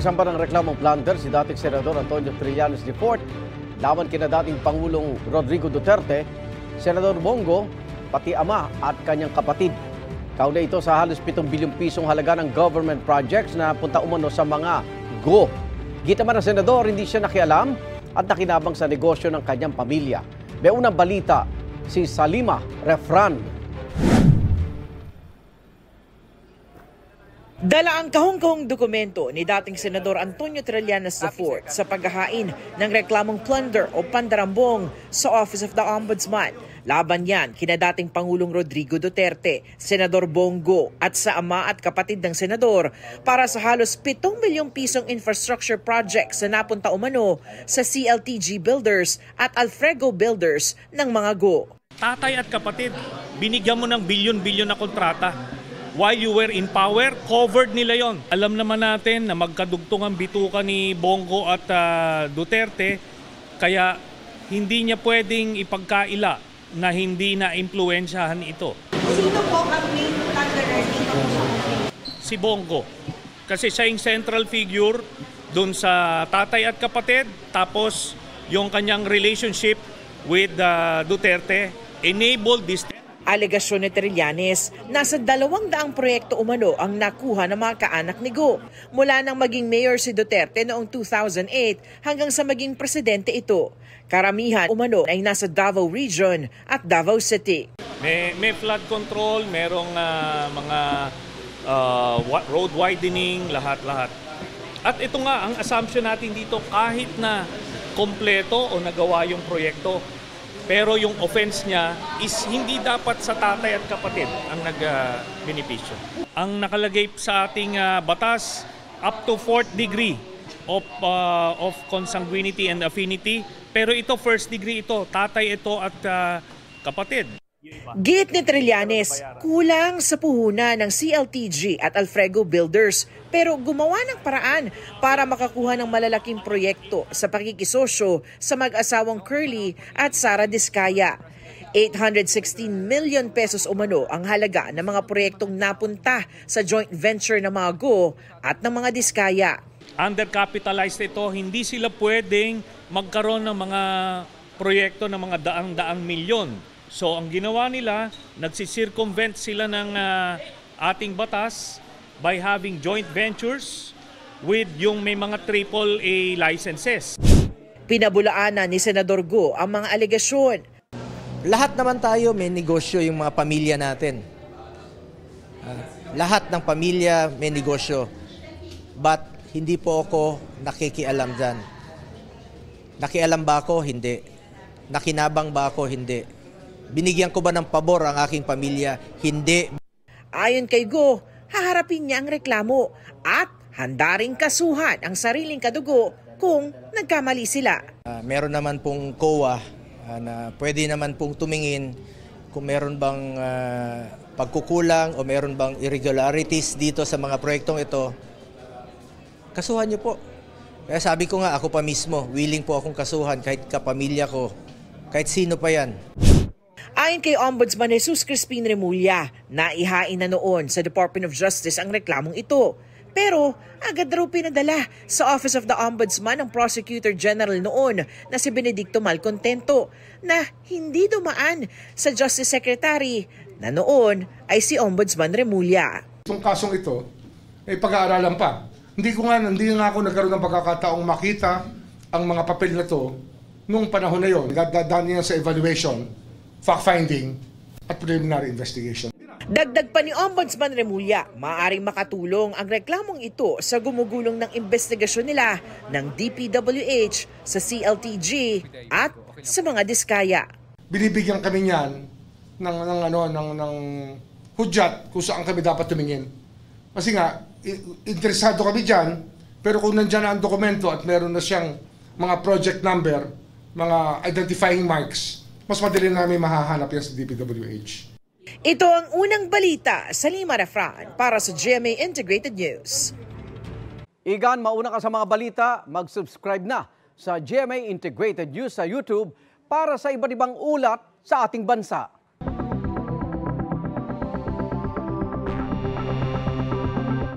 Nagsampa ng reklamong planter si dating Senador Antonio Trillanes IV laban kina dating Pangulong Rodrigo Duterte, Senador Bongo, pati ama at kanyang kapatid. Kauna ito sa halos 7 bilyong pisong halaga ng government projects na punta umano sa mga go. Gita man ng Senador, hindi siya nakialam at nakinabang sa negosyo ng kanyang pamilya. May unang balita, si Salima Refran. Dala ang kahong-kahong dokumento ni dating Senador Antonio Trillanes IV sa paghahain ng reklamong plunder o pandarambong sa Office of the Ombudsman. Laban yan kina dating Pangulong Rodrigo Duterte, Senador Bongo at sa ama at kapatid ng senador para sa halos 7 milyong pisong infrastructure projects na napunta umano sa CLTG Builders at Alfrego Builders ng mga go. Tatay at kapatid, binigyan mo ng bilyon-bilyon na kontrata. While you were in power, covered nila yon. Alam naman natin na magkadugtong ang bituka ni Bongo at Duterte, kaya hindi niya pwedeng ipagkaila na hindi na impluwensyahan ito. Sino po ang main plunderer dito? Si Bongo. Kasi siya yung central figure dun sa tatay at kapatid, tapos yung kanyang relationship with Duterte enabled this. Alegasyon ni Trillanes, nasa 200 proyekto umano ang nakuha ng mga kaanak ni Go. Mula nang maging mayor si Duterte noong 2008 hanggang sa maging presidente ito. Karamihan umano ay nasa Davao Region at Davao City. May flood control, merong mga road widening, lahat-lahat. At ito nga, ang assumption natin dito, kahit na kompleto o nagawa yung proyekto, pero yung offense niya is hindi dapat sa tatay at kapatid ang nag-benepisyo. Ang nakalagay sa ating batas, up to 4th degree of consanguinity and affinity. Pero ito, first degree ito, tatay ito at kapatid. Git ni Trillanes, kulang sa puhunan ng CLTG at Alfrego Builders pero gumawa ng paraan para makakuha ng malalaking proyekto sa pakikisosyo sa mag-asawang Curly at Sara Diskaya. 816 million pesos umano ang halaga ng mga proyektong napunta sa joint venture ng mga Go at ng mga Diskaya. Undercapitalized ito, hindi sila pwedeng magkaroon ng mga proyekto ng mga daang-daang milyon. So ang ginawa nila, nagsisircumvent sila ng ating batas by having joint ventures with yung may mga AAA licenses. Pinabulaanan ni Senador Go ang mga alegasyon. Lahat naman tayo may negosyo yung mga pamilya natin. Lahat ng pamilya may negosyo. But hindi po ako nakikialam dyan. Nakialam ba ako? Hindi. Nakinabang ba ako? Hindi. Binigyan ko ba ng pabor ang aking pamilya? Hindi. Ayon kay Go, haharapin niya ang reklamo at handa ring kasuhan ang sariling kadugo kung nagkamali sila. Meron naman pong COA na pwede naman pong tumingin kung meron bang pagkukulang o meron bang irregularities dito sa mga proyektong ito. Kasuhan niyo po. Kaya sabi ko nga, ako pa mismo, willing po akong kasuhan kahit kapamilya ko, kahit sino pa yan. Ayon kay Ombudsman Jesus Crispin Remulla, naihain na noon sa Department of Justice ang reklamong ito. Pero agad raw pinadala sa Office of the Ombudsman ng Prosecutor General noon na si Benedicto Malcontento na hindi dumaan sa Justice Secretary na noon ay si Ombudsman Remulla. Itong kasong ito ay pag-aaralan pa. Hindi nga ako nagkaroon ng pagkakataong makita ang mga papel na to nung panahon na yon. Dadaan niya sa evaluation, fact-finding at preliminary investigation. Dagdag pa ni Ombudsman Remulla, maaaring makatulong ang reklamong ito sa gumugulong ng investigasyon nila ng DPWH sa CLTG at sa mga Diskaya. Binibigyan kami niyan ng hudyat kung saan kami dapat tumingin. Kasi nga, interesado kami dyan, pero kung nandyan na ang dokumento at meron na siyang mga project number, mga identifying marks, mas madali namin mahahanap yan sa DPWH. Ito ang unang balita sa Salima Refran para sa GMA Integrated News. Igan, mauna ka sa mga balita, mag-subscribe na sa GMA Integrated News sa YouTube para sa iba't ibang ulat sa ating bansa.